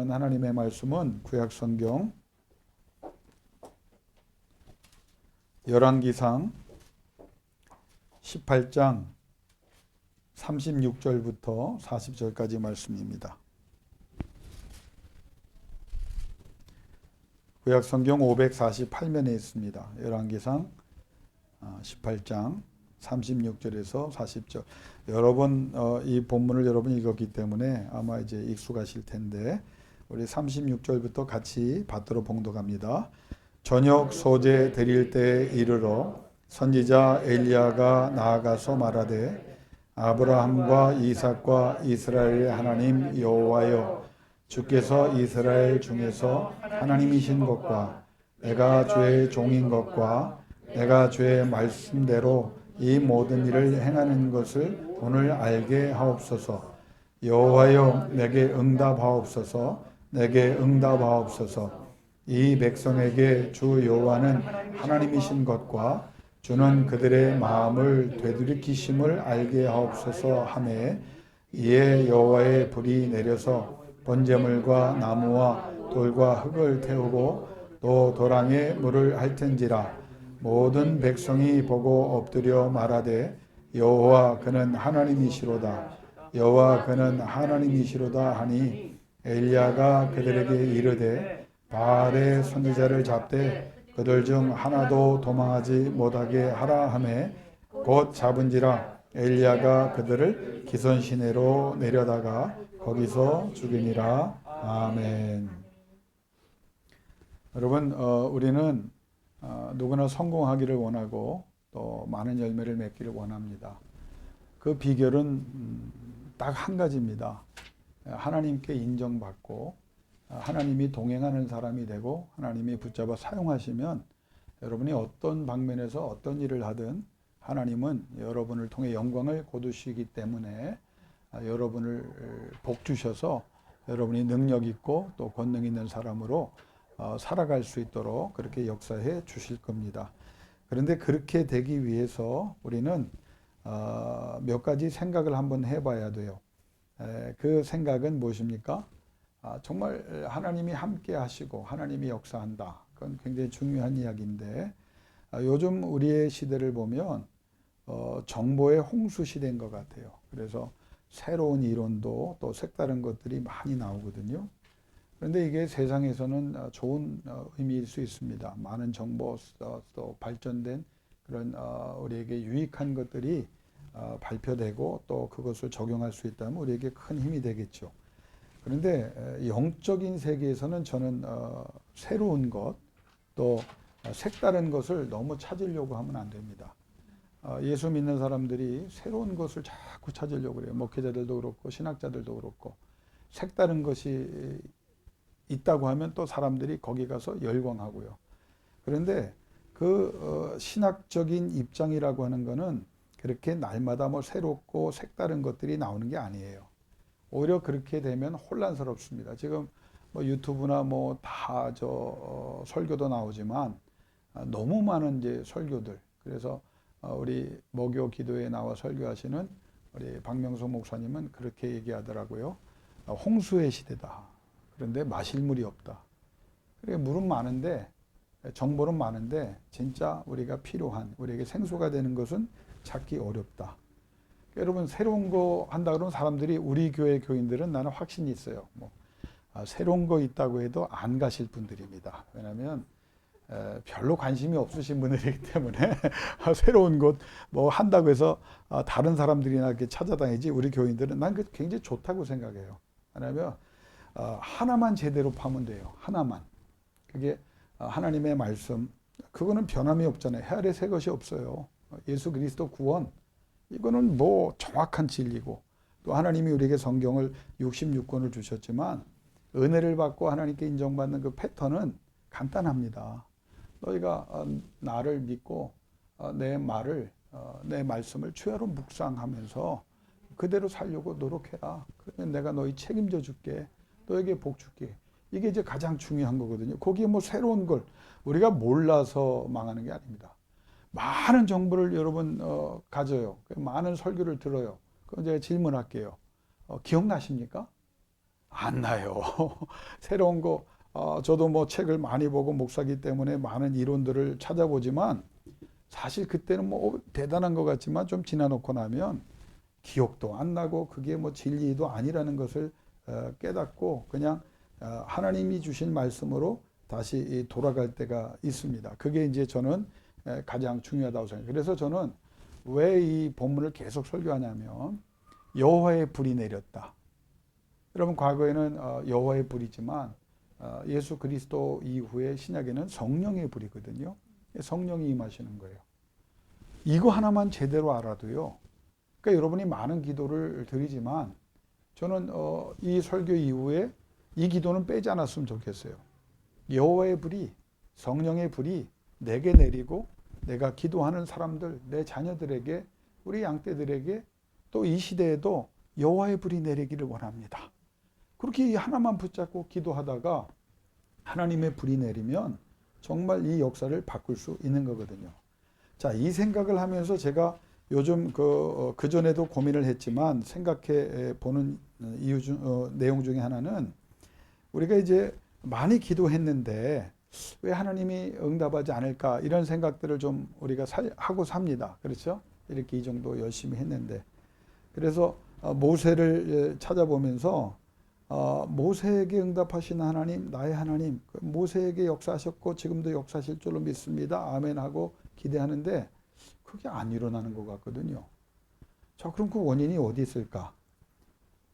보는 하나님의 말씀은 구약성경 열왕기상 18장 36절부터 40절까지 말씀입니다. 구약성경 548면에 있습니다. 열왕기상 18장 36절에서 40절. 여러분 이 본문을 여러분이 읽었기 때문에 아마 이제 익숙하실 텐데 우리 36절부터 같이 받들어 봉독합니다. 저녁 소제 드릴 때에 이르러 선지자 엘리야가 나아가서 말하되 아브라함과 이삭과 이스라엘의 하나님 여호와여, 주께서 이스라엘 중에서 하나님이신 것과 내가 주의 종인 것과 내가 주의 말씀대로 이 모든 일을 행하는 것을 오늘 알게 하옵소서. 여호와여, 내게 응답하옵소서. 내게 응답하옵소서. 이 백성에게 주 여호와는 하나님이신 것과 주는 그들의 마음을 되돌이키심을 알게 하옵소서 하매, 이에 여호와의 불이 내려서 번제물과 나무와 돌과 흙을 태우고 또 도랑에 물을 핥은지라. 모든 백성이 보고 엎드려 말하되 여호와 그는 하나님이시로다. 여호와 그는 하나님이시로다 하니, 엘리야가 그들에게 이르되 바알의 선지자를 잡되 그들 중 하나도 도망하지 못하게 하라 하매, 곧 잡은지라. 엘리야가 그들을 기손 시내로 내려다가 거기서 죽이니라. 아멘. 여러분, 우리는 누구나 성공하기를 원하고 또 많은 열매를 맺기를 원합니다. 그 비결은 딱 한 가지입니다. 하나님께 인정받고 하나님이 동행하는 사람이 되고 하나님이 붙잡아 사용하시면 여러분이 어떤 방면에서 어떤 일을 하든 하나님은 여러분을 통해 영광을 거두시기 때문에 여러분을 복 주셔서 여러분이 능력 있고 또 권능 있는 사람으로 살아갈 수 있도록 그렇게 역사해 주실 겁니다. 그런데 그렇게 되기 위해서 우리는 몇 가지 생각을 한번 해봐야 돼요. 그 생각은 무엇입니까? 정말 하나님이 함께 하시고 하나님이 역사한다. 그건 굉장히 중요한 이야기인데 요즘 우리의 시대를 보면 정보의 홍수 시대인 것 같아요. 그래서 새로운 이론도 또 색다른 것들이 많이 나오거든요. 그런데 이게 세상에서는 좋은 의미일 수 있습니다. 많은 정보 또 발전된 그런 우리에게 유익한 것들이 발표되고 또 그것을 적용할 수 있다면 우리에게 큰 힘이 되겠죠. 그런데 영적인 세계에서는 저는 새로운 것, 또 색다른 것을 너무 찾으려고 하면 안 됩니다. 예수 믿는 사람들이 새로운 것을 자꾸 찾으려고 그래요. 목회자들도 그렇고 신학자들도 그렇고. 색다른 것이 있다고 하면 또 사람들이 거기 가서 열광하고요. 그런데 그 신학적인 입장이라고 하는 거는 그렇게 날마다 뭐 새롭고 색다른 것들이 나오는 게 아니에요. 오히려 그렇게 되면 혼란스럽습니다. 지금 뭐 유튜브나 뭐 다 설교도 나오지만 너무 많은 이제 설교들. 그래서 우리 목요 기도에 나와 설교하시는 우리 박명수 목사님은 그렇게 얘기하더라고요. 홍수의 시대다. 그런데 마실 물이 없다. 그래, 물은 많은데 정보는 많은데 진짜 우리가 필요한 우리에게 생수가 되는 것은 찾기 어렵다. 여러분, 새로운 거 한다 그러면 사람들이 우리 교회 교인들은 나는 확신이 있어요. 새로운 거 있다고 해도 안 가실 분들입니다. 왜냐하면 별로 관심이 없으신 분들이기 때문에 새로운 것 뭐 한다고 해서 다른 사람들이나 이렇게 찾아다니지, 우리 교인들은 난 그게 굉장히 좋다고 생각해요. 왜냐하면 하나만 제대로 파면 돼요. 하나만. 그게 하나님의 말씀. 그거는 변함이 없잖아요. 해 아래 새 것이 없어요. 예수 그리스도 구원. 이거는 뭐 정확한 진리고, 또 하나님이 우리에게 성경을 66권을 주셨지만 은혜를 받고 하나님께 인정받는 그 패턴은 간단합니다. 너희가 나를 믿고 내 말을 내 말씀을 주야로 묵상하면서 그대로 살려고 노력해라. 그러면 내가 너희 책임져 줄게. 너에게 복 줄게. 이게 이제 가장 중요한 거거든요. 거기에 뭐 새로운 걸 우리가 몰라서 망하는 게 아닙니다. 많은 정보를 여러분 가져요. 많은 설교를 들어요. 그럼 제가 질문할게요. 기억나십니까? 안 나요. 새로운 거, 저도 뭐 책을 많이 보고 목사기 때문에 많은 이론들을 찾아보지만 사실 그때는 뭐 대단한 것 같지만 좀 지나놓고 나면 기억도 안 나고 그게 뭐 진리도 아니라는 것을 깨닫고 그냥 하나님이 주신 말씀으로 다시 돌아갈 때가 있습니다. 그게 이제 저는 가장 중요하다고 생각해요. 그래서 저는 왜 이 본문을 계속 설교하냐면 여호와의 불이 내렸다. 여러분 과거에는 여호와의 불이지만 예수 그리스도 이후에 신약에는 성령의 불이거든요. 성령이 임하시는 거예요. 이거 하나만 제대로 알아도요. 그러니까 여러분이 많은 기도를 드리지만 저는 이 설교 이후에 이 기도는 빼지 않았으면 좋겠어요. 여호와의 불이, 성령의 불이 내게 내리고 내가 기도하는 사람들, 내 자녀들에게, 우리 양떼들에게 또 이 시대에도 여호와의 불이 내리기를 원합니다. 그렇게 하나만 붙잡고 기도하다가 하나님의 불이 내리면 정말 이 역사를 바꿀 수 있는 거거든요. 자, 이 생각을 하면서 제가 요즘 그 전에도 고민을 했지만 생각해 보는 내용 중에 하나는 우리가 이제 많이 기도했는데 왜 하나님이 응답하지 않을까 이런 생각들을 좀 우리가 하고 삽니다. 그렇죠? 이렇게 이 정도 열심히 했는데. 그래서 모세를 찾아보면서 모세에게 응답하신 하나님, 나의 하나님, 모세에게 역사하셨고 지금도 역사하실 줄로 믿습니다. 아멘 하고 기대하는데 그게 안 일어나는 것 같거든요. 자, 그럼 그 원인이 어디 있을까?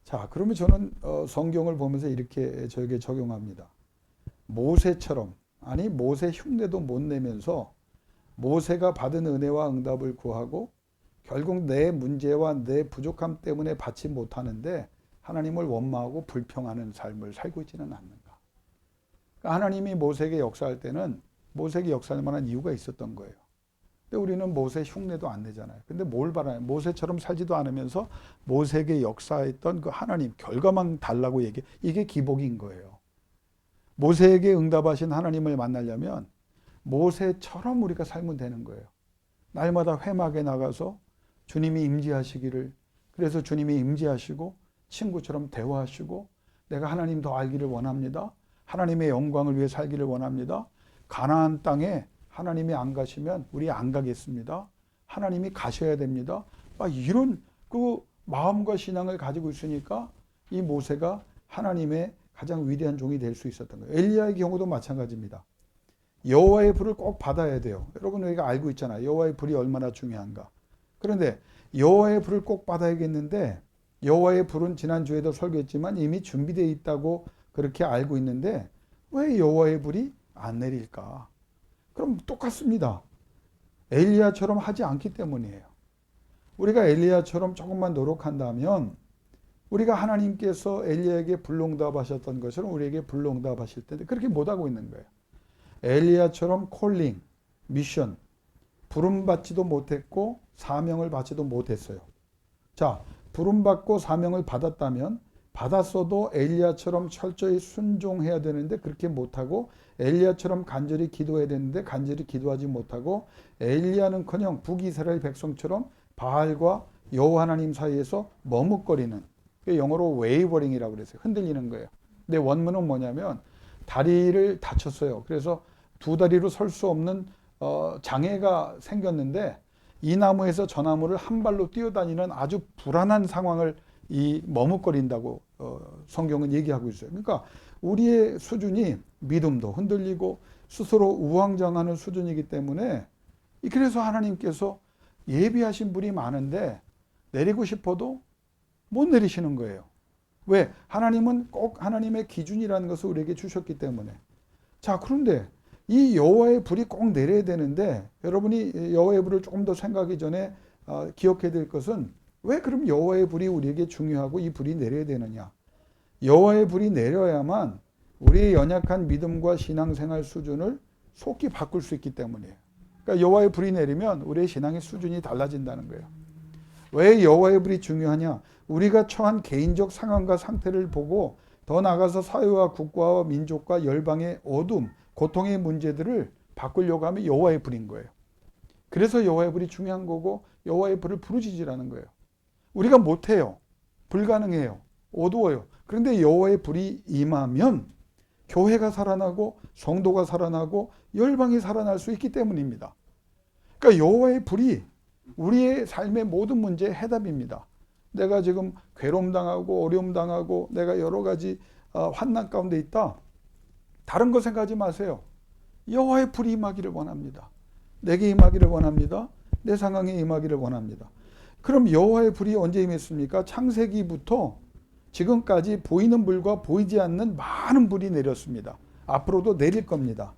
자, 그러면 저는 성경을 보면서 이렇게 저에게 적용합니다. 모세처럼, 아니 모세 흉내도 못 내면서 모세가 받은 은혜와 응답을 구하고 결국 내 문제와 내 부족함 때문에 받지 못하는데 하나님을 원망하고 불평하는 삶을 살고 있지는 않는가. 그러니까 하나님이 모세에게 역사할 때는 모세에게 역사할 만한 이유가 있었던 거예요. 근데 우리는 모세 흉내도 안 내잖아요. 근데 뭘 바라요? 모세처럼 살지도 않으면서 모세에게 역사했던 그 하나님 결과만 달라고 이게 기복인 거예요. 모세에게 응답하신 하나님을 만나려면 모세처럼 우리가 살면 되는 거예요. 날마다 회막에 나가서 주님이 임재하시기를, 그래서 주님이 임재하시고 친구처럼 대화하시고 내가 하나님 더 알기를 원합니다. 하나님의 영광을 위해 살기를 원합니다. 가나안 땅에 하나님이 안 가시면 우리 안 가겠습니다. 하나님이 가셔야 됩니다. 이런 그 마음과 신앙을 가지고 있으니까 이 모세가 하나님의 가장 위대한 종이 될 수 있었던 거예요. 엘리야의 경우도 마찬가지입니다. 여호와의 불을 꼭 받아야 돼요. 여러분 우리가 알고 있잖아요. 여호와의 불이 얼마나 중요한가. 그런데 여호와의 불을 꼭 받아야겠는데 여호와의 불은 지난주에도 설교했지만 이미 준비되어 있다고 그렇게 알고 있는데 왜 여호와의 불이 안 내릴까? 그럼 똑같습니다. 엘리야처럼 하지 않기 때문이에요. 우리가 엘리야처럼 조금만 노력한다면 우리가 하나님께서 엘리야에게 불응답하셨던 것처럼 우리에게 불응답하실 텐데 그렇게 못하고 있는 거예요. 엘리야처럼 콜링, 미션, 부름받지도 못했고 사명을 받지도 못했어요. 자, 부름받고 사명을 받았다면 받았어도 엘리야처럼 철저히 순종해야 되는데 그렇게 못하고 엘리야처럼 간절히 기도해야 되는데 간절히 기도하지 못하고 엘리야는커녕 북이스라엘 백성처럼 바알과 여호와 하나님 사이에서 머뭇거리는, 영어로 웨이버링이라고 그랬어요. 흔들리는 거예요. 근데 원문은 뭐냐면 다리를 다쳤어요. 그래서 두 다리로 설 수 없는 장애가 생겼는데 이 나무에서 저 나무를 한 발로 뛰어다니는 아주 불안한 상황을 머뭇거린다고 성경은 얘기하고 있어요. 그러니까 우리의 수준이 믿음도 흔들리고 스스로 우왕좌왕하는 수준이기 때문에 그래서 하나님께서 예비하신 분이 많은데 내리고 싶어도 못 내리시는 거예요. 왜? 하나님은 꼭 하나님의 기준이라는 것을 우리에게 주셨기 때문에. 자, 그런데 이 여호와의 불이 꼭 내려야 되는데 여러분이 여호와의 불을 조금 더 생각하기 전에 기억해야 될 것은 왜 그럼 여호와의 불이 우리에게 중요하고 이 불이 내려야 되느냐? 여호와의 불이 내려야만 우리의 연약한 믿음과 신앙생활 수준을 속히 바꿀 수 있기 때문이에요. 그러니까 여호와의 불이 내리면 우리의 신앙의 수준이 달라진다는 거예요. 왜 여호와의 불이 중요하냐? 우리가 처한 개인적 상황과 상태를 보고 더 나아가서 사회와 국가와 민족과 열방의 어둠, 고통의 문제들을 바꾸려고 하면 여호와의 불인 거예요. 그래서 여호와의 불이 중요한 거고 여호와의 불을 부르짖으라는 거예요. 우리가 못해요. 불가능해요. 어두워요. 그런데 여호와의 불이 임하면 교회가 살아나고 성도가 살아나고 열방이 살아날 수 있기 때문입니다. 그러니까 여호와의 불이 우리의 삶의 모든 문제의 해답입니다. 내가 지금 괴로움 당하고 어려움 당하고 내가 여러 가지 환난 가운데 있다. 다른 거 생각하지 마세요. 여호와의 불이 임하기를 원합니다. 내게 임하기를 원합니다. 내 상황에 임하기를 원합니다. 그럼 여호와의 불이 언제 임했습니까? 창세기부터 지금까지 보이는 불과 보이지 않는 많은 불이 내렸습니다. 앞으로도 내릴 겁니다.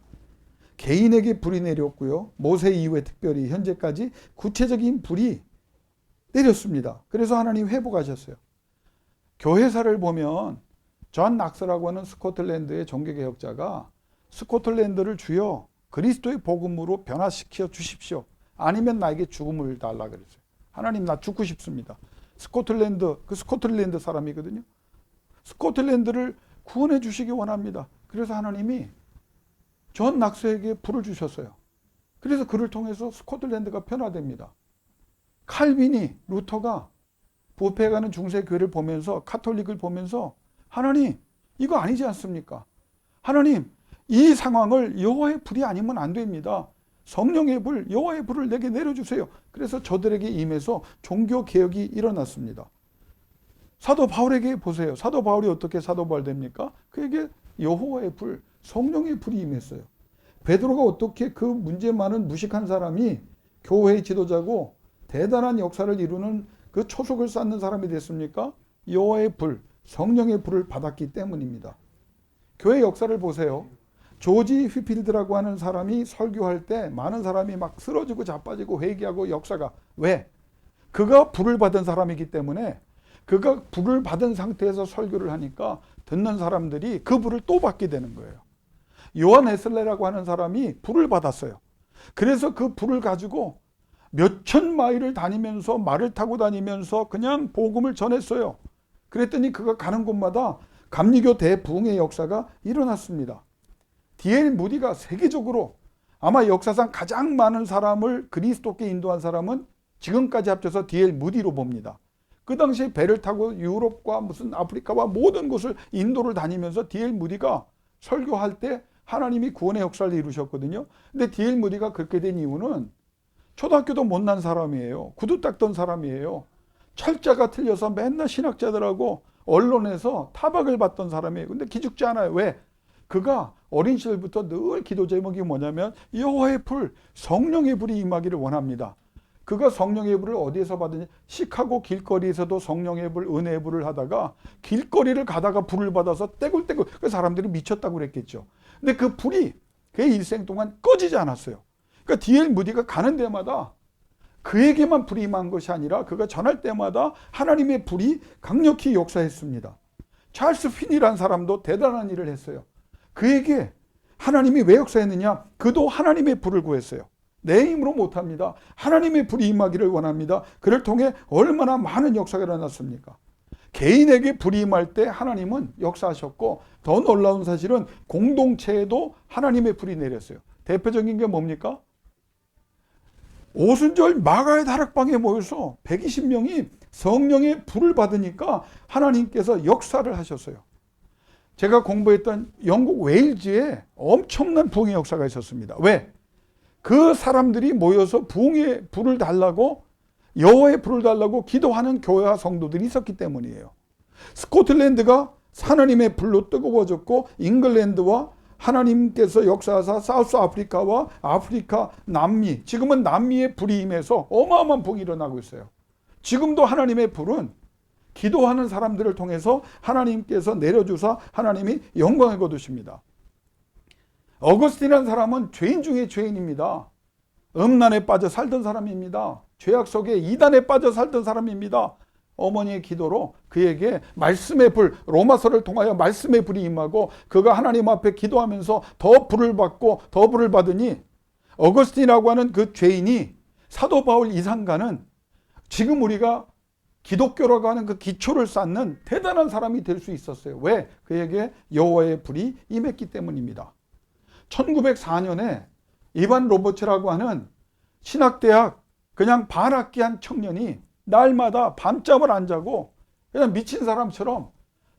개인에게 불이 내렸고요. 모세 이후에 특별히 현재까지 구체적인 불이 내렸습니다. 그래서 하나님 회복하셨어요. 교회사를 보면 존 낙스라고 하는 스코틀랜드의 종교개혁자가 스코틀랜드를 주여 그리스도의 복음으로 변화시켜 주십시오. 아니면 나에게 죽음을 달라 그랬어요. 하나님 나 죽고 싶습니다. 스코틀랜드 사람이거든요. 스코틀랜드를 구원해 주시기 원합니다. 그래서 하나님이 존 낙스에게 불을 주셨어요. 그래서 그를 통해서 스코틀랜드가 변화됩니다. 칼빈이 루터가 부패해가는 중세교회를 보면서 카톨릭을 보면서 하나님 이거 아니지 않습니까? 하나님 이 상황을 여호와의 불이 아니면 안 됩니다. 성령의 불, 여호와의 불을 내게 내려주세요. 그래서 저들에게 임해서 종교개혁이 일어났습니다. 사도 바울에게 보세요. 사도 바울이 어떻게 사도 바울 됩니까? 그에게 여호와의 불, 성령의 불이 임했어요. 베드로가 어떻게 그 문제 많은 무식한 사람이 교회의 지도자고 대단한 역사를 이루는 그 초석을 쌓는 사람이 됐습니까? 여호와의 불, 성령의 불을 받았기 때문입니다. 교회 역사를 보세요. 조지 휘필드라고 하는 사람이 설교할 때 많은 사람이 막 쓰러지고 자빠지고 회개하고 역사가 왜? 그가 불을 받은 사람이기 때문에 그가 불을 받은 상태에서 설교를 하니까 듣는 사람들이 그 불을 또 받게 되는 거예요. 요한 웨슬레라고 하는 사람이 불을 받았어요. 그래서 그 불을 가지고 몇천 마일을 다니면서 말을 타고 다니면서 그냥 복음을 전했어요. 그랬더니 그가 가는 곳마다 감리교 대부흥의 역사가 일어났습니다. D.L. 무디가 세계적으로 아마 역사상 가장 많은 사람을 그리스도께 인도한 사람은 지금까지 합쳐서 D.L. 무디로 봅니다. 그 당시에 배를 타고 유럽과 무슨 아프리카와 모든 곳을 인도를 다니면서 D.L. 무디가 설교할 때 하나님이 구원의 역사를 이루셨거든요. 근데 D.L. 무디가 그렇게 된 이유는 초등학교도 못난 사람이에요. 구두 닦던 사람이에요. 철자가 틀려서 맨날 신학자들하고 언론에서 타박을 받던 사람이에요. 근데 기죽지 않아요. 왜? 그가 어린 시절부터 늘 기도 제목이 뭐냐면 여호와의 불, 성령의 불이 임하기를 원합니다. 그가 성령의 불을 어디에서 받으냐? 시카고 길거리에서도 성령의 불, 은혜의 불을 하다가 길거리를 가다가 불을 받아서 떼굴떼굴 그 사람들이 미쳤다고 그랬겠죠. 근데 그 불이 그의 일생 동안 꺼지지 않았어요. 그러니까 D.L. 무디가 가는 데마다 그에게만 불이 임한 것이 아니라 그가 전할 때마다 하나님의 불이 강력히 역사했습니다. 찰스 핀이라는 사람도 대단한 일을 했어요. 그에게 하나님이 왜 역사했느냐? 그도 하나님의 불을 구했어요. 내 힘으로 못합니다. 하나님의 불이 임하기를 원합니다. 그를 통해 얼마나 많은 역사가 일어났습니까? 개인에게 불이 임할 때 하나님은 역사하셨고 더 놀라운 사실은 공동체에도 하나님의 불이 내렸어요. 대표적인 게 뭡니까? 오순절 마가의 다락방에 모여서 120명이 성령의 불을 받으니까 하나님께서 역사를 하셨어요. 제가 공부했던 영국 웨일즈에 엄청난 부흥의 역사가 있었습니다. 왜? 그 사람들이 모여서 부흥의 불을 달라고 여호와의 불을 달라고 기도하는 교회와 성도들이 있었기 때문이에요. 스코틀랜드가 하나님의 불로 뜨거워졌고 잉글랜드와 하나님께서 역사하사 사우스 아프리카와 아프리카, 남미, 지금은 남미의 불이 임해서 어마어마한 부흥이 일어나고 있어요. 지금도 하나님의 불은 기도하는 사람들을 통해서 하나님께서 내려주사 하나님이 영광을 거두십니다. 어거스틴이라는 사람은 죄인 중에 죄인입니다. 음란에 빠져 살던 사람입니다. 죄악 속에 이단에 빠져 살던 사람입니다. 어머니의 기도로 그에게 말씀의 불, 로마서를 통하여 말씀의 불이 임하고 그가 하나님 앞에 기도하면서 더 불을 받고 더 불을 받으니 어거스틴이라고 하는 그 죄인이 사도 바울 이상가는 지금 우리가 기독교라고 하는 그 기초를 쌓는 대단한 사람이 될 수 있었어요. 왜? 그에게 여호와의 불이 임했기 때문입니다. 1904년에 이반 로버츠라고 하는 신학대학 그냥 반학기한 청년이 날마다 밤잠을 안 자고 그냥 미친 사람처럼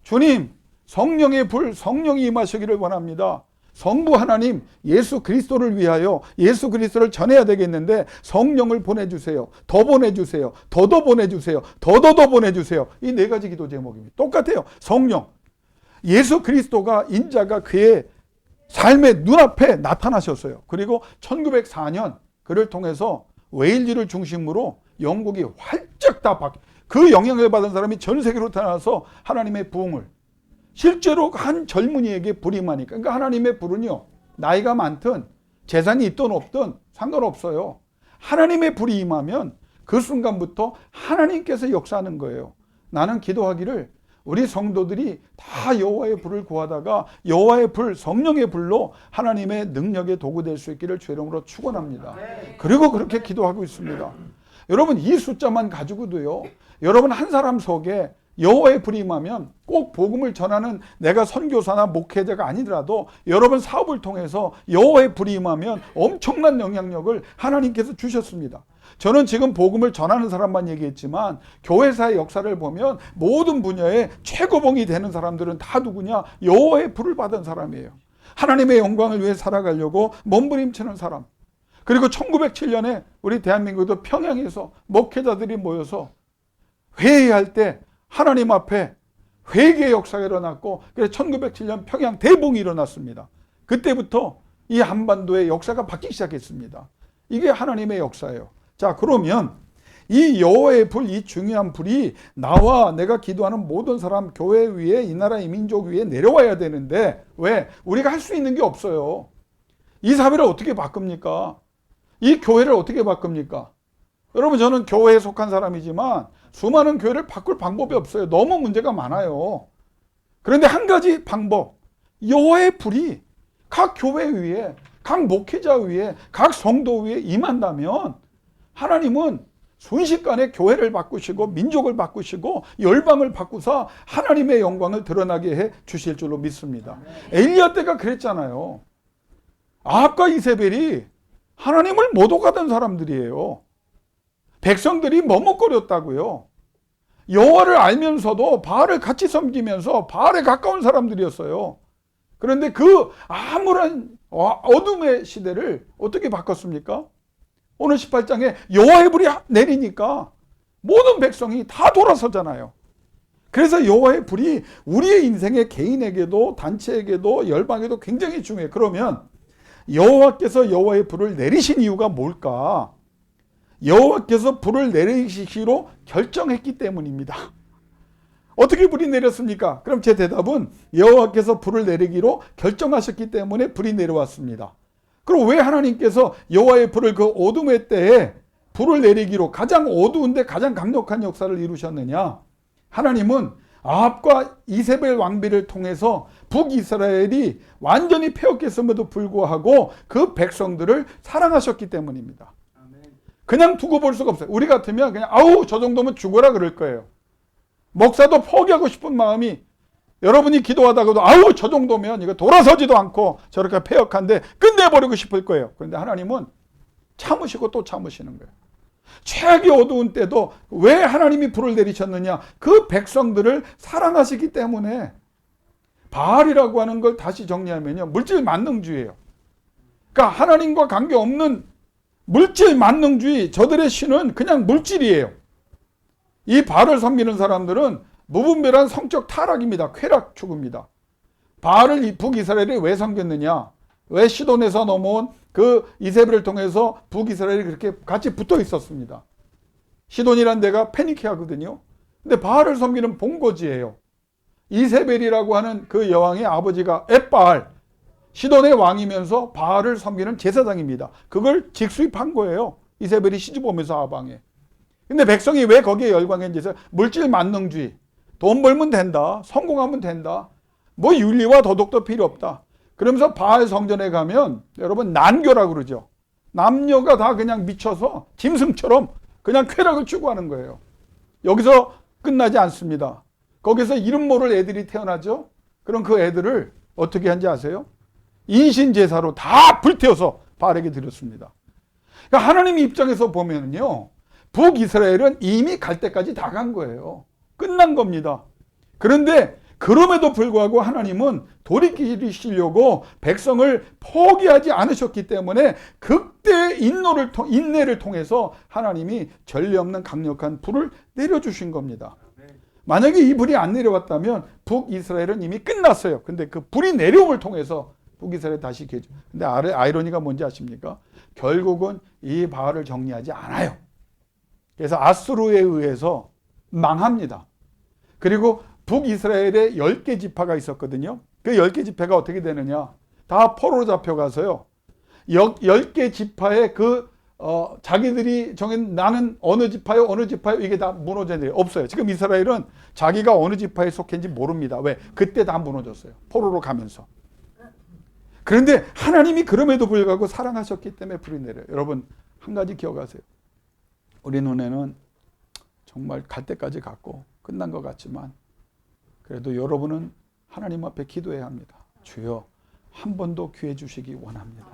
주님, 성령의 불, 성령이 임하시기를 원합니다. 성부 하나님, 예수 그리스도를 위하여 예수 그리스도를 전해야 되겠는데 성령을 보내주세요. 더 보내주세요. 더 보내주세요. 더 보내주세요. 이 네 가지 기도 제목입니다. 똑같아요. 성령. 예수 그리스도가 인자가 그의 삶의 눈앞에 나타나셨어요. 그리고 1904년 그를 통해서 웨일즈를 중심으로 영국이 활짝 다 바뀌, 그 영향을 받은 사람이 전 세계로 태어나서 하나님의 부흥을, 실제로 한 젊은이에게 불이 임하니까, 그러니까 하나님의 불은요, 나이가 많든 재산이 있든 없든 상관없어요. 하나님의 불이 임하면 그 순간부터 하나님께서 역사하는 거예요. 나는 기도하기를 우리 성도들이 다 여호와의 불을 구하다가 여호와의 불, 성령의 불로 하나님의 능력의 도구 될 수 있기를 주의 이름으로 축원합니다. 그리고 그렇게 기도하고 있습니다. 여러분, 이 숫자만 가지고도요, 여러분 한 사람 속에 여호와의 불이 임하면 꼭 복음을 전하는 내가 선교사나 목회자가 아니더라도 여러분 사업을 통해서 여호와의 불이 임하면 엄청난 영향력을 하나님께서 주셨습니다. 저는 지금 복음을 전하는 사람만 얘기했지만 교회사의 역사를 보면 모든 분야에 최고봉이 되는 사람들은 다 누구냐? 여호와의 불을 받은 사람이에요. 하나님의 영광을 위해 살아가려고 몸부림치는 사람. 그리고 1907년에 우리 대한민국도 평양에서 목회자들이 모여서 회의할 때 하나님 앞에 회개의 역사가 일어났고, 그래서 1907년 평양 대붕이 일어났습니다. 그때부터 이 한반도의 역사가 바뀌기 시작했습니다. 이게 하나님의 역사예요. 자, 그러면 이 여호와의 불, 이 중요한 불이 나와 내가 기도하는 모든 사람, 교회 위에, 이 나라 이 민족 위에 내려와야 되는데, 왜? 우리가 할 수 있는 게 없어요. 이 사회를 어떻게 바꿉니까? 이 교회를 어떻게 바꿉니까? 여러분, 저는 교회에 속한 사람이지만 수많은 교회를 바꿀 방법이 없어요. 너무 문제가 많아요. 그런데 한 가지 방법, 여호와의 불이 각 교회 위에, 각 목회자 위에, 각 성도 위에 임한다면 하나님은 순식간에 교회를 바꾸시고 민족을 바꾸시고 열방을 바꾸사 하나님의 영광을 드러나게 해 주실 줄로 믿습니다. 엘리야 때가 그랬잖아요. 아합과 이세벨이 하나님을 못 오가던 사람들이에요. 백성들이 머뭇거렸다고요. 여호와를 알면서도 바알을 같이 섬기면서 바알에 가까운 사람들이었어요. 그런데 그 아무런 어둠의 시대를 어떻게 바꿨습니까? 오늘 18장에 여호와의 불이 내리니까 모든 백성이 다 돌아서잖아요. 그래서 여호와의 불이 우리의 인생에 개인에게도 단체에게도 열방에도 굉장히 중요해요. 그러면 여호와께서 여호와의 불을 내리신 이유가 뭘까? 여호와께서 불을 내리시기로 결정했기 때문입니다. 어떻게 불이 내렸습니까? 그럼 제 대답은 여호와께서 불을 내리기로 결정하셨기 때문에 불이 내려왔습니다. 그럼 왜 하나님께서 여호와의 불을 그 어둠의 때에 불을 내리기로 가장 어두운데 가장 강력한 역사를 이루셨느냐? 하나님은 아합과 이세벨 왕비를 통해서 북이스라엘이 완전히 패역했음에도 불구하고 그 백성들을 사랑하셨기 때문입니다. 그냥 두고 볼 수가 없어요. 우리 같으면 그냥 아우 저 정도면 죽어라 그럴 거예요. 목사도 포기하고 싶은 마음이, 여러분이 기도하다가도 아우 저 정도면 이거 돌아서지도 않고 저렇게 패역한데 끝내버리고 싶을 거예요. 그런데 하나님은 참으시고 또 참으시는 거예요. 최악의 어두운 때도 왜 하나님이 불을 내리셨느냐? 그 백성들을 사랑하시기 때문에. 바알이라고 하는 걸 다시 정리하면요, 물질 만능주의예요. 그러니까 하나님과 관계없는 물질 만능주의, 저들의 신은 그냥 물질이에요. 이 바알을 섬기는 사람들은 무분별한 성적 타락입니다. 쾌락 추구입니다. 바알을 북이스라엘이 왜 섬겼느냐? 왜 시돈에서 넘어온 그 이세벨을 통해서 북이스라엘이 그렇게 같이 붙어 있었습니다. 시돈이란 데가 페니키아거든요. 근데 바알을 섬기는 본거지예요. 이세벨이라고 하는 그 여왕의 아버지가 엣바알, 시돈의 왕이면서 바알을 섬기는 제사장입니다. 그걸 직수입한 거예요. 이세벨이 시집오면서 아방에. 근데 백성이 왜 거기에 열광했는지, 물질 만능주의, 돈 벌면 된다, 성공하면 된다, 뭐 윤리와 도덕도 필요 없다. 그러면서 바알 성전에 가면 여러분 난교라고 그러죠. 남녀가 다 그냥 미쳐서 짐승처럼 그냥 쾌락을 추구하는 거예요. 여기서 끝나지 않습니다. 거기서 이름 모를 애들이 태어나죠. 그럼 그 애들을 어떻게 한지 아세요? 인신제사로 다 불태워서 바알에게 드렸습니다. 그러니까 하나님 입장에서 보면요, 북이스라엘은 이미 갈 때까지 다 간 거예요. 끝난 겁니다. 그런데 그럼에도 불구하고 하나님은 돌이키시려고 백성을 포기하지 않으셨기 때문에 극대의 인내를 통해서 하나님이 전례 없는 강력한 불을 내려주신 겁니다. 만약에 이 불이 안 내려왔다면 북이스라엘은 이미 끝났어요. 근데 그 불이 내려옴을 통해서 북이스라엘 다시 개조. 근데 아이러니가 뭔지 아십니까? 결국은 이 바알을 정리하지 않아요. 그래서 아수르에 의해서 망합니다. 그리고 북이스라엘에 10개 지파가 있었거든요. 그 10개 지파가 어떻게 되느냐? 다 포로로 잡혀가서요. 10개 지파의 자기들이 정한 나는 어느 지파요, 어느 지파요, 이게 다 무너져요. 없어요. 지금 이스라엘은 자기가 어느 지파에 속했는지 모릅니다. 왜? 그때 다 무너졌어요. 포로로 가면서. 그런데 하나님이 그럼에도 불구하고 사랑하셨기 때문에 불이 내려요. 여러분, 한 가지 기억하세요. 우리 눈에는 정말 갈 때까지 갔고 끝난 것 같지만 그래도 여러분은 하나님 앞에 기도해야 합니다. 주여, 한 번 더 기회 주시기 원합니다.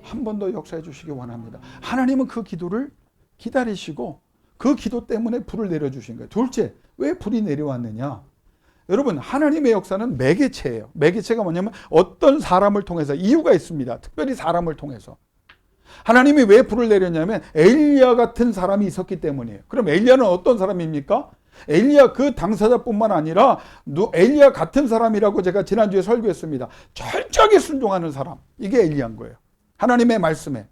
한 번 더 역사해 주시기 원합니다. 하나님은 그 기도를 기다리시고 그 기도 때문에 불을 내려주신 거예요. 둘째, 왜 불이 내려왔느냐? 여러분, 하나님의 역사는 매개체예요. 매개체가 뭐냐면 어떤 사람을 통해서, 이유가 있습니다. 특별히 사람을 통해서. 하나님이 왜 불을 내렸냐면 엘리야 같은 사람이 있었기 때문이에요. 그럼 엘리야는 어떤 사람입니까? 엘리야 그 당사자뿐만 아니라 엘리야 같은 사람이라고 제가 지난주에 설교했습니다. 철저하게 순종하는 사람. 이게 엘리야인 거예요. 하나님의 말씀에.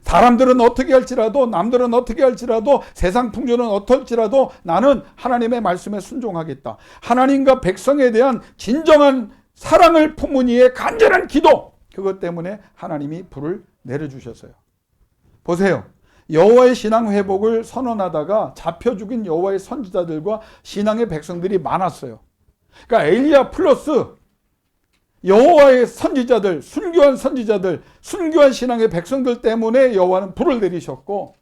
사람들은 어떻게 할지라도, 남들은 어떻게 할지라도, 세상 풍조는 어떨지라도 나는 하나님의 말씀에 순종하겠다. 하나님과 백성에 대한 진정한 사랑을 품은 이의 간절한 기도. 그것 때문에 하나님이 불을 내려주셨어요. 보세요. 여호와의 신앙 회복을 선언하다가 잡혀 죽인 여호와의 선지자들과 신앙의 백성들이 많았어요. 그러니까 엘리야 플러스 여호와의 선지자들, 순교한 선지자들, 순교한 신앙의 백성들 때문에 여호와는 불을 내리셨고,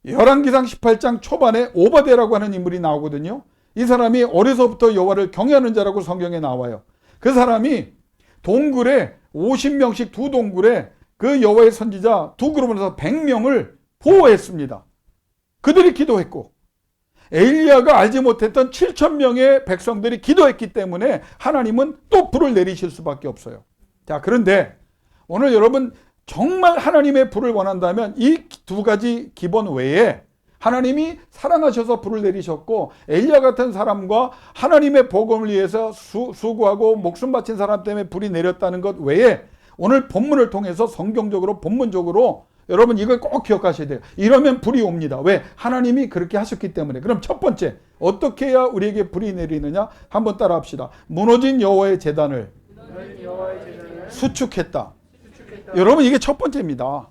열왕기상 18장 초반에 오바댜라고 하는 인물이 나오거든요. 이 사람이 어려서부터 여호와를 경외하는 자라고 성경에 나와요. 그 사람이 동굴에 50명씩 두 동굴에 그 여호와의 선지자 두 그룹을 해서 100명을 보호했습니다. 그들이 기도했고 엘리야가 알지 못했던 7,000명의 백성들이 기도했기 때문에 하나님은 또 불을 내리실 수밖에 없어요. 자, 그런데 오늘 여러분 정말 하나님의 불을 원한다면 이 두 가지 기본 외에 하나님이 사랑하셔서 불을 내리셨고 엘리야 같은 사람과 하나님의 복음을 위해서 수고하고 목숨 바친 사람 때문에 불이 내렸다는 것 외에 오늘 본문을 통해서 성경적으로 본문적으로 여러분 이걸 꼭 기억하셔야 돼요. 이러면 불이 옵니다. 왜? 하나님이 그렇게 하셨기 때문에. 그럼 첫 번째, 어떻게 해야 우리에게 불이 내리느냐? 한번 따라 합시다. 무너진 여호와의 제단을 수축했다. 여러분 이게 첫 번째입니다.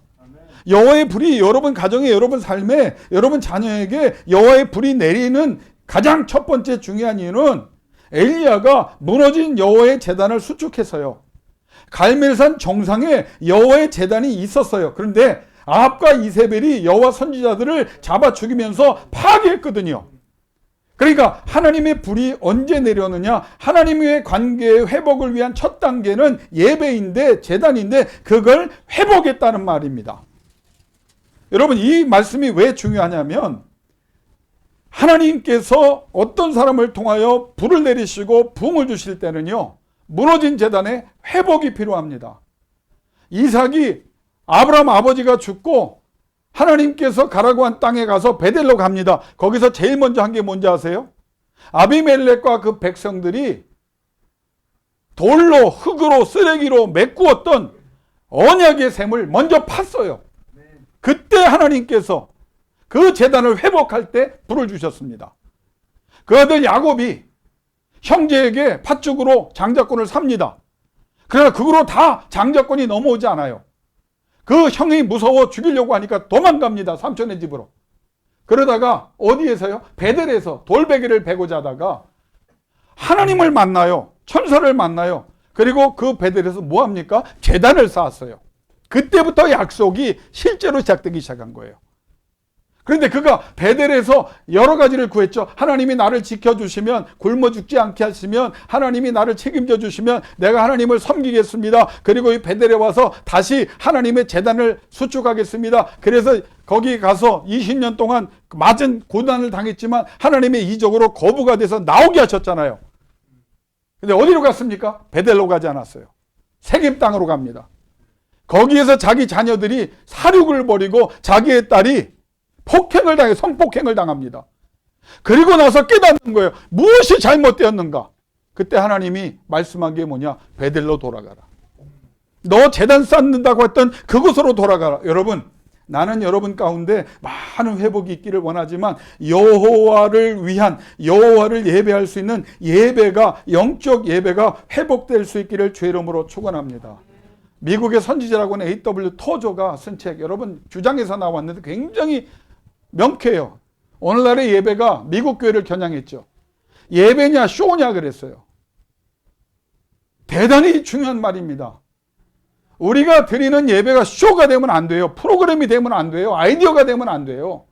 여호와의 불이 여러분 가정에, 여러분 삶에, 여러분 자녀에게 여호와의 불이 내리는 가장 첫 번째 중요한 이유는 엘리야가 무너진 여호와의 제단을 수축해서요. 갈멜산 정상에 여호와의 제단이 있었어요. 그런데 아합과 이세벨이 여호와 선지자들을 잡아 죽이면서 파괴했거든요. 그러니까 하나님의 불이 언제 내려오느냐? 하나님의 관계의 회복을 위한 첫 단계는 예배인데, 제단인데 그걸 회복했다는 말입니다. 여러분 이 말씀이 왜 중요하냐면 하나님께서 어떤 사람을 통하여 불을 내리시고 부흥을 주실 때는요, 무너진 제단의 회복이 필요합니다. 이삭이 아브라함 아버지가 죽고 하나님께서 가라고 한 땅에 가서 베델로 갑니다. 거기서 제일 먼저 한 게 뭔지 아세요? 아비멜렉과 그 백성들이 돌로, 흙으로, 쓰레기로 메꾸었던 언약의 샘을 먼저 팠어요. 그때 하나님께서 그 제단을 회복할 때 불을 주셨습니다. 그 아들 야곱이 형제에게 팥죽으로 장자권을 삽니다. 그러나 그거로 다 장자권이 넘어오지 않아요. 그 형이 무서워 죽이려고 하니까 도망갑니다. 삼촌의 집으로. 그러다가 어디에서요? 베델에서 돌베개를 베고자 하다가 하나님을 만나요. 천사를 만나요. 그리고 그 베델에서 뭐합니까? 제단을 쌓았어요. 그때부터 약속이 실제로 시작되기 시작한 거예요. 그런데 그가 베델에서 여러 가지를 구했죠. 하나님이 나를 지켜주시면, 굶어 죽지 않게 하시면, 하나님이 나를 책임져 주시면 내가 하나님을 섬기겠습니다. 그리고 이 베델에 와서 다시 하나님의 제단을 수축하겠습니다. 그래서 거기 가서 20년 동안 맞은 고난을 당했지만 하나님의 이적으로 거부가 돼서 나오게 하셨잖아요. 근데 어디로 갔습니까? 베델로 가지 않았어요. 세겜 땅으로 갑니다. 거기에서 자기 자녀들이 사륙을 벌이고 자기의 딸이 폭행을 당해 성폭행을 당합니다. 그리고 나서 깨닫는 거예요. 무엇이 잘못되었는가? 그때 하나님이 말씀한 게 뭐냐? 베델로 돌아가라. 너 제단 쌓는다고 했던 그곳으로 돌아가라. 여러분, 나는 여러분 가운데 많은 회복이 있기를 원하지만 여호와를 위한, 여호와를 예배할 수 있는 예배가, 영적 예배가 회복될 수 있기를 주의 이름으로 축원합니다. 미국의 선지자라고 하는 A.W. 토저가 쓴 책, 여러분 주장에서 나왔는데 굉장히 명쾌해요. 오늘날의 예배가 미국 교회를 겨냥했죠. 예배냐 쇼냐 그랬어요. 대단히 중요한 말입니다. 우리가 드리는 예배가 쇼가 되면 안 돼요. 프로그램이 되면 안 돼요. 아이디어가 되면 안 돼요.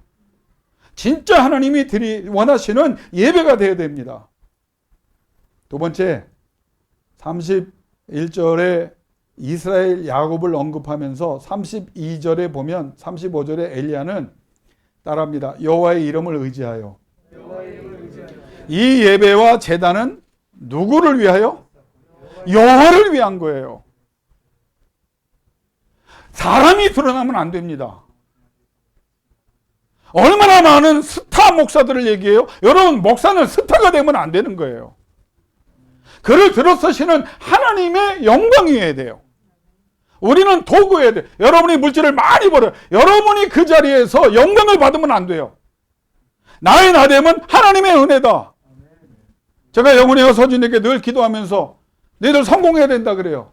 진짜 하나님이 원하시는 예배가 되어야 됩니다. 두 번째, 31절에 이스라엘 야곱을 언급하면서 32절에 보면 35절에 엘리야는 따라합니다. 여호와의 이름을 의지하여. 이 예배와 제단은 누구를 위하여? 여호와를 위한 거예요. 사람이 드러나면 안 됩니다. 얼마나 많은 스타 목사들을 얘기해요. 여러분, 목사는 스타가 되면 안 되는 거예요. 그를 들어서시는 하나님의 영광이어야 돼요. 우리는 도구여야 돼요. 여러분이 물질을 많이 벌어요. 여러분이 그 자리에서 영광을 받으면 안 돼요. 나의 나됨은 하나님의 은혜다. 제가 영혼의 서준에게 늘 기도하면서 너희들 성공해야 된다 그래요.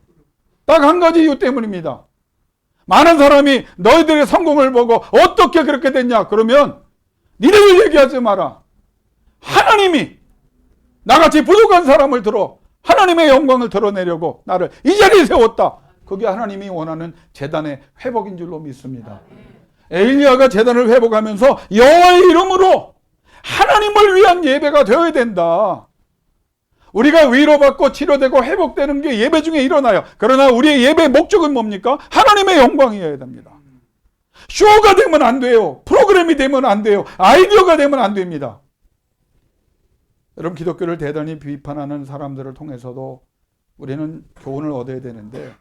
딱 한 가지 이유 때문입니다. 많은 사람이 너희들의 성공을 보고 어떻게 그렇게 됐냐 그러면 니네들 얘기하지 마라. 하나님이 나같이 부족한 사람을 들어 하나님의 영광을 드러내려고 나를 이 자리에 세웠다. 그게 하나님이 원하는 제단의 회복인 줄로 믿습니다. 엘리야가 제단을 회복하면서 여호와의 이름으로 하나님을 위한 예배가 되어야 된다. 우리가 위로받고 치료되고 회복되는 게 예배 중에 일어나요. 그러나 우리의 예배의 목적은 뭡니까? 하나님의 영광이어야 됩니다. 쇼가 되면 안 돼요. 프로그램이 되면 안 돼요. 아이디어가 되면 안 됩니다. 여러분, 기독교를 대단히 비판하는 사람들을 통해서도 우리는 교훈을 얻어야 되는데,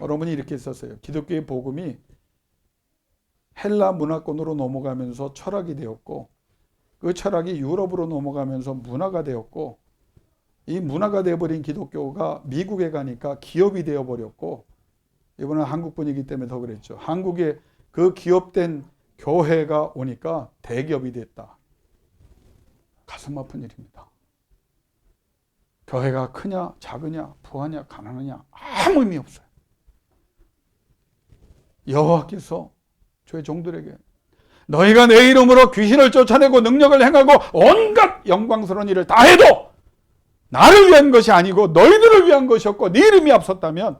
여러분이 이렇게 썼어요. 기독교의 복음이 헬라 문화권으로 넘어가면서 철학이 되었고, 그 철학이 유럽으로 넘어가면서 문화가 되었고, 이 문화가 되어버린 기독교가 미국에 가니까 기업이 되어버렸고, 이번엔 한국 분이기 때문에 더 그랬죠. 한국에 그 기업된 교회가 오니까 대기업이 됐다. 가슴 아픈 일입니다. 교회가 크냐 작으냐 부하냐 가난하냐 아무 의미 없어요. 여호와께서 저의 종들에게 너희가 내 이름으로 귀신을 쫓아내고 능력을 행하고 온갖 영광스러운 일을 다 해도 나를 위한 것이 아니고 너희들을 위한 것이었고 네 이름이 앞섰다면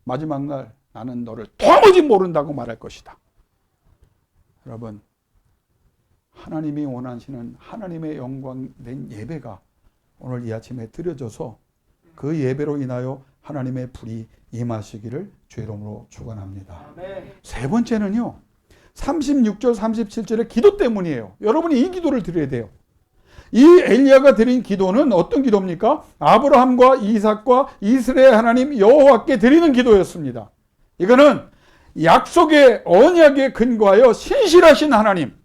마지막 날 나는 너를 도무지 모른다고 말할 것이다. 여러분, 하나님이 원하시는 하나님의 영광된 예배가 오늘 이 아침에 드려져서 그 예배로 인하여 하나님의 불이 임하시기를 주의 이름으로 축원합니다. 세 번째는요, 36절 37절의 기도 때문이에요. 여러분이 이 기도를 드려야 돼요. 이 엘리야가 드린 기도는 어떤 기도입니까? 아브라함과 이삭과 이스라엘 하나님 여호와께 드리는 기도였습니다. 이거는 약속의 언약에 근거하여 신실하신 하나님,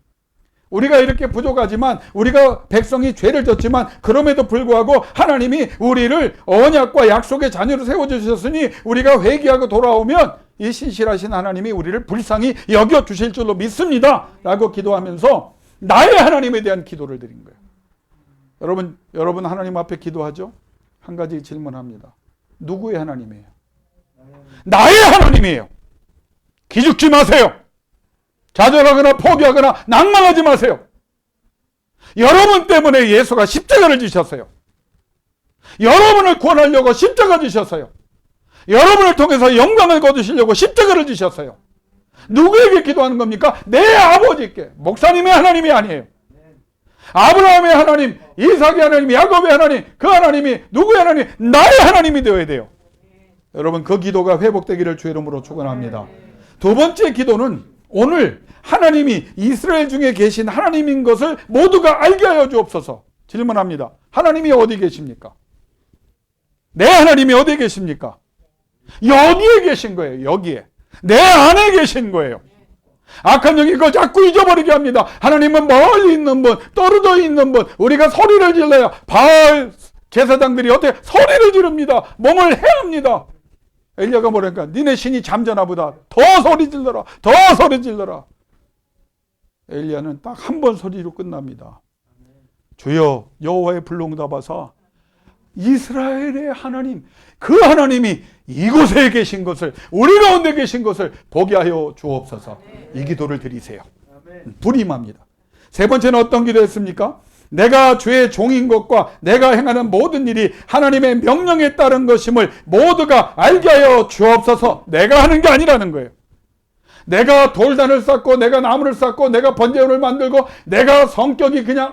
우리가 이렇게 부족하지만 우리가 백성이 죄를 졌지만 그럼에도 불구하고 하나님이 우리를 언약과 약속의 자녀로 세워주셨으니 우리가 회개하고 돌아오면 이 신실하신 하나님이 우리를 불쌍히 여겨주실 줄로 믿습니다 라고 기도하면서 나의 하나님에 대한 기도를 드린 거예요. 여러분 하나님 앞에 기도하죠? 한 가지 질문합니다. 누구의 하나님이에요? 나의 하나님이에요. 기죽지 마세요. 좌절하거나 포기하거나 낭망하지 마세요. 여러분 때문에 예수가 십자가를 지셨어요. 여러분을 구원하려고 십자가 지셨어요. 여러분을 통해서 영광을 거두시려고 십자가를 지셨어요. 누구에게 기도하는 겁니까? 내 아버지께. 목사님의 하나님이 아니에요. 아브라함의 하나님, 이삭의 하나님, 야곱의 하나님, 그 하나님이 누구의 하나님? 나의 하나님이 되어야 돼요. 여러분, 그 기도가 회복되기를 주의 이름으로 축원합니다. 두 번째 기도는 오늘 하나님이 이스라엘 중에 계신 하나님인 것을 모두가 알게 하여 주옵소서. 질문합니다. 하나님이 어디 계십니까? 내 하나님이 어디에 계십니까? 여기에 계신 거예요. 여기에. 내 안에 계신 거예요. 악한 영이 그걸 자꾸 잊어버리게 합니다. 하나님은 멀리 있는 분, 떨어져 있는 분. 우리가 소리를 질러야 바알 제사장들이 어떻게 소리를 지릅니다. 몸을 해합니다. 엘리야가 뭐랄까? 니네 신이 잠자나 보다. 더 소리 질러라. 더 소리 질러라. 엘리야는 딱 한 번 소리로 끝납니다. 주여 여호와의 불응답하사 이스라엘의 하나님, 그 하나님이 이곳에 계신 것을, 우리 가운데 계신 것을 보게 하여 주옵소서. 이 기도를 드리세요. 불임합니다. 세 번째는 어떤 기도였습니까? 내가 주의 종인 것과 내가 행하는 모든 일이 하나님의 명령에 따른 것임을 모두가 알게 하여 주옵소서. 내가 하는 게 아니라는 거예요. 내가 돌단을 쌓고 내가 나무를 쌓고 내가 번제물을 만들고 내가 성격이 그냥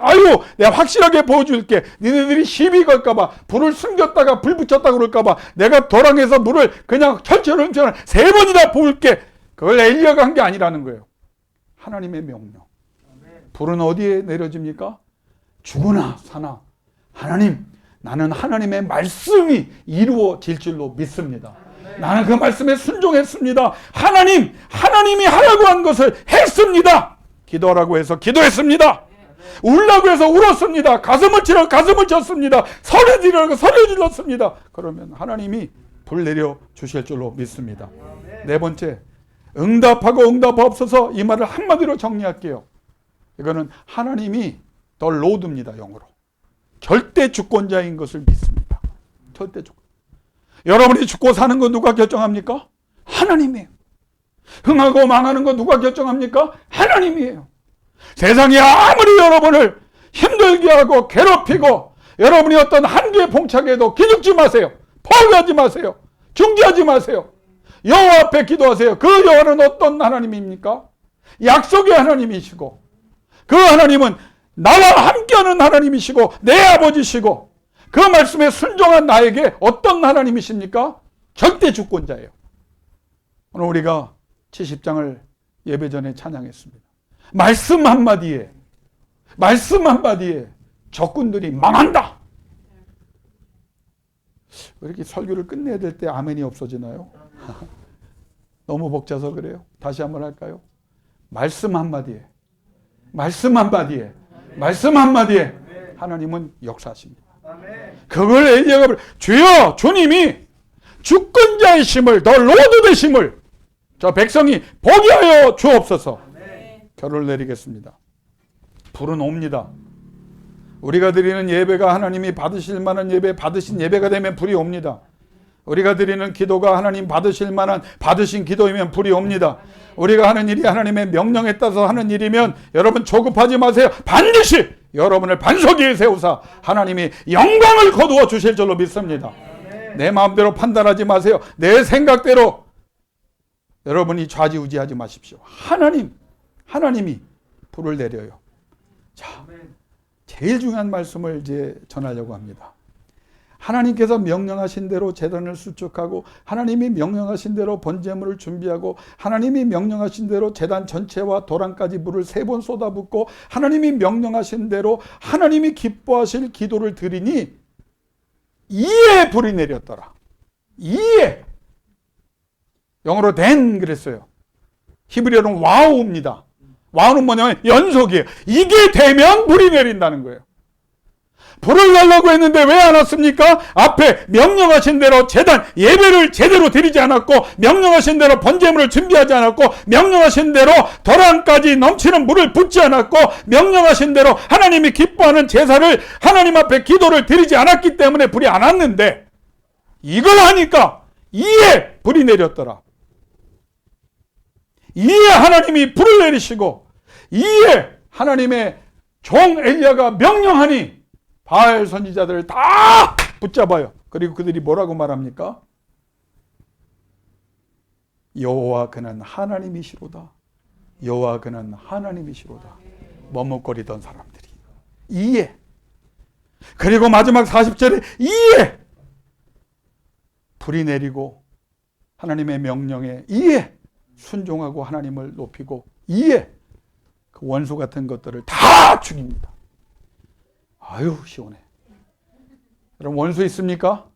내가 확실하게 보여줄게. 니네들이 시비 걸까봐 불을 숨겼다가 불 붙였다 그럴까봐 내가 도랑에서 물을 그냥 철철 세 번이나 부을게. 그걸 엘리야가 한 게 아니라는 거예요. 하나님의 명령. 불은 어디에 내려집니까? 죽으나 사나 하나님, 나는 하나님의 말씀이 이루어질 줄로 믿습니다. 나는 그 말씀에 순종했습니다. 하나님이 하라고 한 것을 했습니다. 기도하라고 해서 기도했습니다. 울라고 해서 울었습니다. 가슴을 치라고 가슴을 쳤습니다. 소리 지르라고 소리 질렀습니다. 그러면 하나님이 불 내려 주실 줄로 믿습니다. 네 번째, 응답하고 응답하옵소서. 이 말을 한마디로 정리할게요. 이거는 하나님이 더 로드입니다. 영어로. 절대 주권자인 것을 믿습니다. 절대 주권. 여러분이 죽고 사는 거 누가 결정합니까? 하나님이에요. 흥하고 망하는 거 누가 결정합니까? 하나님이에요. 세상이 아무리 여러분을 힘들게 하고 괴롭히고 여러분이 어떤 한계에 봉착해도 기죽지 마세요. 포기하지 마세요. 중지하지 마세요. 여호와 앞에 기도하세요. 그 여호와는 어떤 하나님입니까? 약속의 하나님이시고 그 하나님은 나와 함께하는 하나님이시고 내 아버지시고 그 말씀에 순종한 나에게 어떤 하나님이십니까? 절대 주권자예요. 오늘 우리가 70장을 예배 전에 찬양했습니다. 말씀 한마디에 적군들이 망한다. 왜 이렇게 설교를 끝내야 될 때 아멘이 없어지나요? 너무 벅차서 그래요. 다시 한번 할까요? 말씀 한마디에 하나님은 역사하십니다. 그걸 엘리야가 주여 주님이 주권자이심을 더 로드 되심을 저 백성이 보게 하여 주옵소서. 결을 내리겠습니다. 불은 옵니다. 우리가 드리는 예배가 하나님이 받으실 만한 예배, 받으신 예배가 되면 불이 옵니다. 우리가 드리는 기도가 하나님 받으실 만한 받으신 기도이면 불이 옵니다. 우리가 하는 일이 하나님의 명령에 따라서 하는 일이면 여러분 조급하지 마세요. 반드시 여러분을 반석 위에 세우사 하나님이 영광을 거두어 주실 줄로 믿습니다. 내 마음대로 판단하지 마세요. 내 생각대로 여러분이 좌지우지하지 마십시오. 하나님이 불을 내려요. 자, 제일 중요한 말씀을 이제 전하려고 합니다. 하나님께서 명령하신 대로 제단을 수축하고 하나님이 명령하신 대로 번제물을 준비하고 하나님이 명령하신 대로 제단 전체와 도랑까지 물을 3번 쏟아붓고 하나님이 명령하신 대로 하나님이 기뻐하실 기도를 드리니 이에 불이 내렸더라. 이에 영어로 then 그랬어요. 히브리어는 와우입니다. 와우는 뭐냐면 연속이에요. 이게 되면 불이 내린다는 거예요. 불을 달라고 했는데 왜 안 왔습니까? 앞에 명령하신 대로 제단 예배를 제대로 드리지 않았고 명령하신 대로 번제물을 준비하지 않았고 명령하신 대로 도랑까지 넘치는 물을 붓지 않았고 명령하신 대로 하나님이 기뻐하는 제사를 하나님 앞에 기도를 드리지 않았기 때문에 불이 안 왔는데 이걸 하니까 이에 불이 내렸더라. 이에 하나님이 불을 내리시고 이에 하나님의 종 엘리야가 명령하니 바알 선지자들을 다 붙잡아요. 그리고 그들이 뭐라고 말합니까? 여호와 그는 하나님이시로다. 여호와 그는 하나님이시로다. 머뭇거리던 사람들이 이에 그리고 마지막 40절에 이에 불이 내리고 하나님의 명령에 이에 순종하고 하나님을 높이고 이에 그 원수 같은 것들을 다 죽입니다. 아유 시원해. 여러분 원수 있습니까?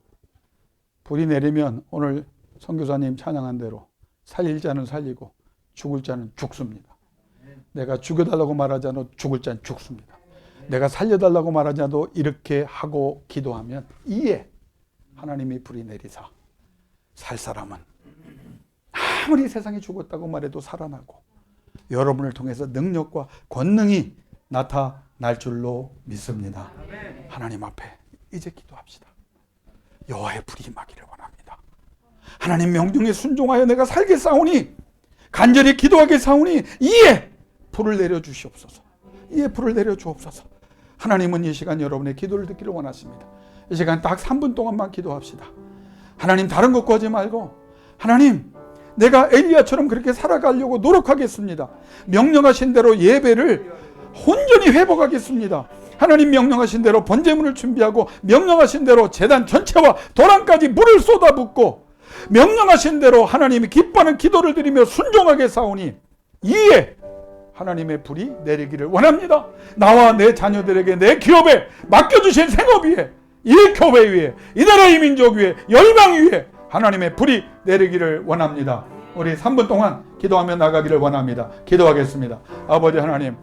불이 내리면 오늘 선교사님 찬양한 대로 살릴 자는 살리고 죽을 자는 죽습니다. 내가 죽여달라고 말하지 않아도 죽을 자는 죽습니다. 내가 살려달라고 말하지 않아도 이렇게 하고 기도하면 이에 하나님이 불이 내리사 살 사람은 아무리 세상에 죽었다고 말해도 살아나고 여러분을 통해서 능력과 권능이 나타날 줄로 믿습니다. 하나님 앞에 이제 기도합시다. 여호와의 불이 임하기를 원합니다. 하나님 명령에 순종하여 내가 살겠사오니 간절히 기도하겠사오니 이에 불을 내려주시옵소서. 이에 불을 내려주옵소서. 하나님은 이 시간 여러분의 기도를 듣기를 원하십니다. 이 시간 딱 3분 동안만 기도합시다. 하나님 다른 것 구하지 말고 하나님 내가 엘리야처럼 그렇게 살아가려고 노력하겠습니다. 명령하신 대로 예배를 온전히 회복하겠습니다. 하나님 명령하신 대로 번제물을 준비하고 명령하신 대로 제단 전체와 도랑까지 물을 쏟아붓고 명령하신 대로 하나님이 기뻐하는 기도를 드리며 순종하게 사오니 이에 하나님의 불이 내리기를 원합니다. 나와 내 자녀들에게 내 기업에 맡겨주신 생업 위에 이 교회 위에 이 나라의 민족 위에 열방 위에 하나님의 불이 내리기를 원합니다. 우리 3분 동안 기도하며 나가기를 원합니다. 기도하겠습니다. 아버지 하나님